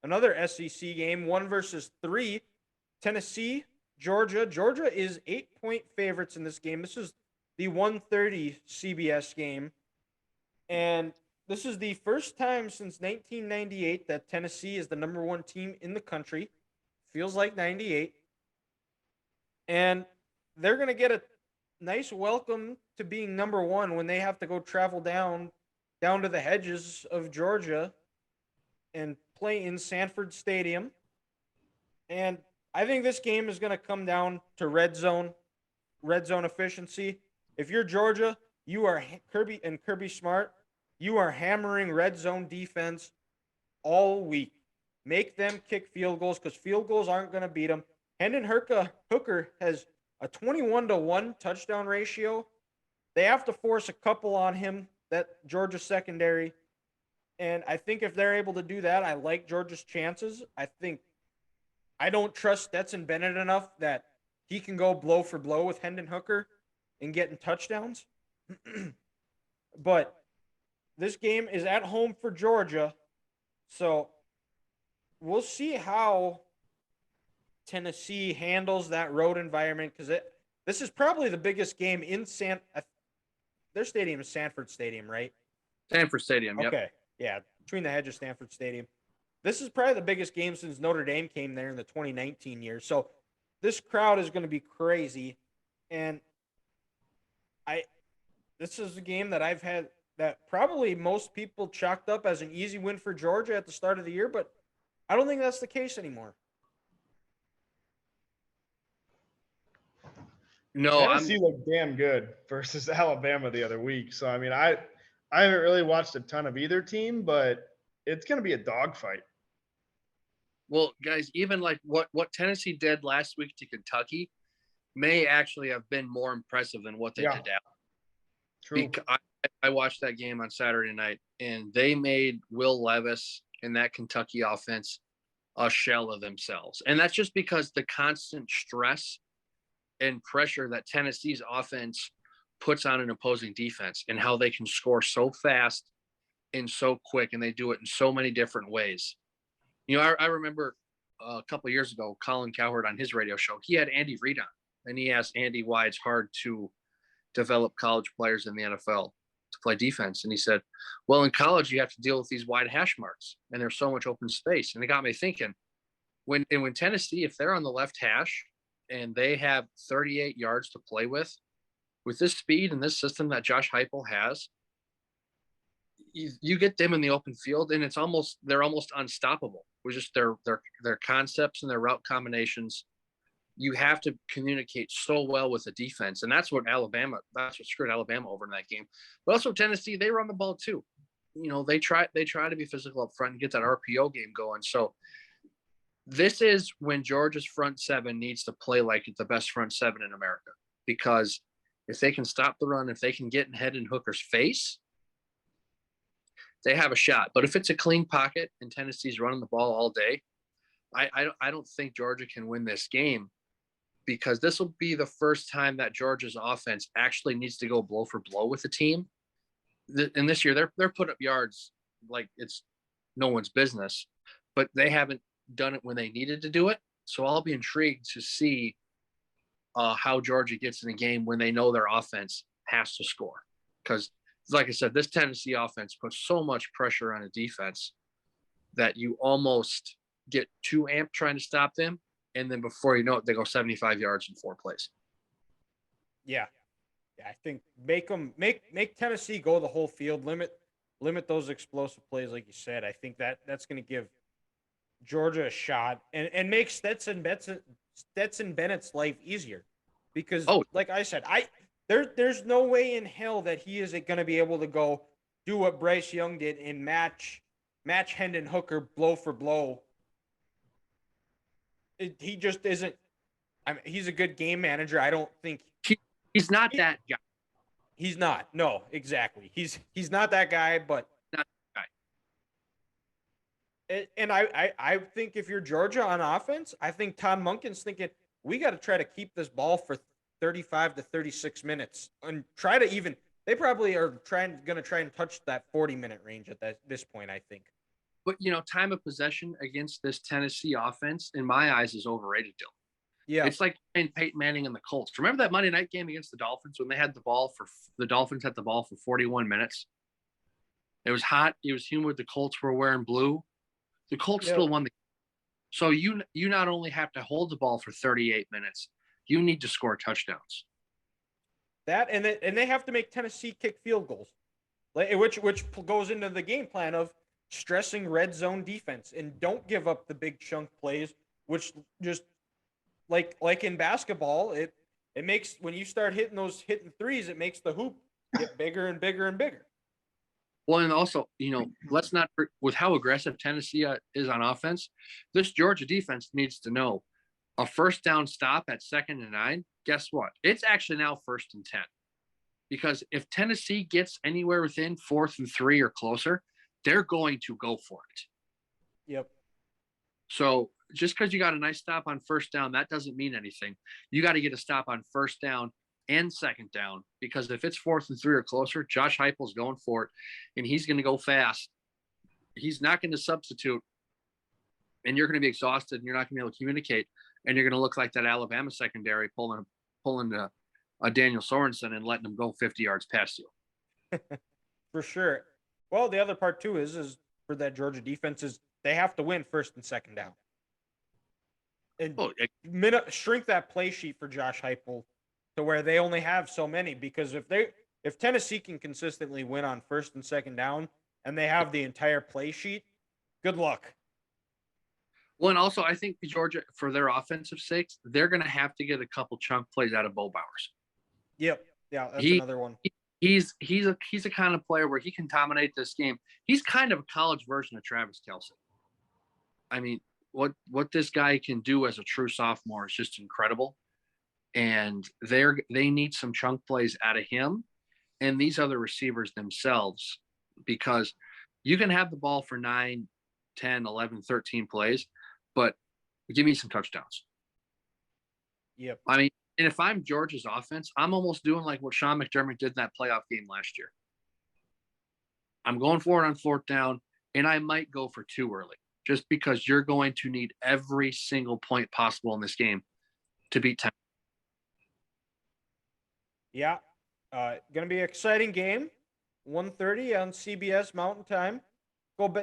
another SEC game, 1-3. Tennessee, Georgia. Georgia is 8-point favorites in this game. This is the 1:30 CBS game. And this is the first time since 1998 that Tennessee is the number one team in the country. Feels like 98. And they're going to get a nice welcome to being number one when they have to go travel down to the hedges of Georgia and play in Sanford Stadium. And I think this game is going to come down to red zone efficiency. If you're Georgia, you are Kirby Smart, you are hammering red zone defense all week. Make them kick field goals because field goals aren't going to beat them. Hendon Hooker has a 21-1 touchdown ratio. They have to force a couple on him, that Georgia secondary. And I think if they're able to do that, I like Georgia's chances. I don't trust Stetson Bennett enough that he can go blow for blow with Hendon Hooker and getting touchdowns. But this game is at home for Georgia. So we'll see how Tennessee handles that road environment because this is probably the biggest game in their stadium is Sanford Stadium, right? Sanford Stadium, yep. Okay, yeah, between the hedges, Sanford Stadium. This is probably the biggest game since Notre Dame came there in the 2019 year. So this crowd is going to be crazy, and this is a game that I've had that probably most people chalked up as an easy win for Georgia at the start of the year, but I don't think that's the case anymore. No, Tennessee looked damn good versus Alabama the other week. So I mean, I haven't really watched a ton of either team, but it's going to be a dogfight. Well, guys, even like what Tennessee did last week to Kentucky may actually have been more impressive than what they did. True. I watched that game on Saturday night, and they made Will Levis and that Kentucky offense a shell of themselves. And that's just because the constant stress and pressure that Tennessee's offense puts on an opposing defense and how they can score so fast and so quick, and they do it in so many different ways. You know, I remember a couple of years ago, Colin Cowherd on his radio show, he had Andy Reid on, and he asked Andy why it's hard to develop college players in the NFL to play defense. And he said, well, in college, you have to deal with these wide hash marks, and there's so much open space. And it got me thinking, when Tennessee, if they're on the left hash and they have 38 yards to play with this speed and this system that Josh Heupel has, you get them in the open field, and they're almost unstoppable with just their concepts and their route combinations. You have to communicate so well with the defense, and that's what screwed Alabama over in that game. But also Tennessee, they run the ball too. You know, they try to be physical up front and get that RPO game going. So this is when Georgia's front seven needs to play like it's the best front seven in America, because if they can stop the run, if they can get in Hendon Hooker's face, they have a shot. But if it's a clean pocket and Tennessee's running the ball all day, I don't think Georgia can win this game, because this will be the first time that Georgia's offense actually needs to go blow for blow with the team. And this year they're put up yards like it's no one's business, but they haven't done it when they needed to do it. So I'll be intrigued to see how Georgia gets in a game when they know their offense has to score. Because, like I said, this Tennessee offense puts so much pressure on a defense that you almost get too amped trying to stop them, and then before you know it, they go 75 yards in 4 plays. Yeah, I think make Tennessee go the whole field, limit those explosive plays, like you said. I think that's going to give Georgia a shot and make Stetson Bennett's life easier, because like I said, there's no way in hell that he is going to be able to go do what Bryce Young did and match Hendon Hooker blow for blow. He just isn't. I mean, he's a good game manager. I don't think he's not that guy. He's not. No, exactly. He's not that guy, but not that guy. And I think if you're Georgia on offense, I think Todd Monken's thinking we got to try to keep this ball for 35 to 36 minutes and try to even. They probably are going to try and touch that 40-minute range at this point, I think. But time of possession against this Tennessee offense, in my eyes, is overrated, Dylan. Yeah. It's like playing Peyton Manning and the Colts. Remember that Monday night game against the Dolphins when the Dolphins had the ball for 41 minutes? It was hot. It was humid. The Colts were wearing blue. The Colts still won the game. So you not only have to hold the ball for 38 minutes, you need to score touchdowns. That and they have to make Tennessee kick field goals, which goes into the game plan of stressing red zone defense and don't give up the big chunk plays, which just like in basketball, it makes when you start hitting threes, it makes the hoop get bigger and bigger and bigger. Well, and also, let's not with how aggressive Tennessee is on offense. This Georgia defense needs to know a first down stop at 2nd and 9. Guess what? It's actually now 1st and 10, because if Tennessee gets anywhere within 4th and 3 or closer, they're going to go for it. Yep. So just because you got a nice stop on 1st down, that doesn't mean anything. You got to get a stop on 1st down and 2nd down, because if it's 4th and 3 or closer, Josh Heupel's going for it, and he's going to go fast. He's not going to substitute, and you're going to be exhausted, and you're not going to be able to communicate, and you're going to look like that Alabama secondary pulling a Daniel Sorensen and letting him go 50 yards past you. For sure. Well, the other part too is for that Georgia defense is they have to win 1st and 2nd down, and shrink that play sheet for Josh Heupel to where they only have so many, because if Tennessee can consistently win on 1st and 2nd down and they have the entire play sheet, good luck. Well, and also I think Georgia, for their offensive sakes, they're going to have to get a couple chunk plays out of Bo Bowers. Yep. Yeah, that's another one. He's a kind of player where he can dominate this game. He's kind of a college version of Travis Kelce. I mean, what this guy can do as a true sophomore is just incredible. And they need some chunk plays out of him and these other receivers themselves, because you can have the ball for 9, 10, 11, 13 plays, but give me some touchdowns. Yep. I mean, and if I'm Georgia's offense, I'm almost doing like what Sean McDermott did in that playoff game last year. I'm going for it on 4th down, and I might go for 2 early, just because you're going to need every single point possible in this game to beat Tennessee. Yeah. Going to be an exciting game. 1:30 on CBS Mountain Time. Go bet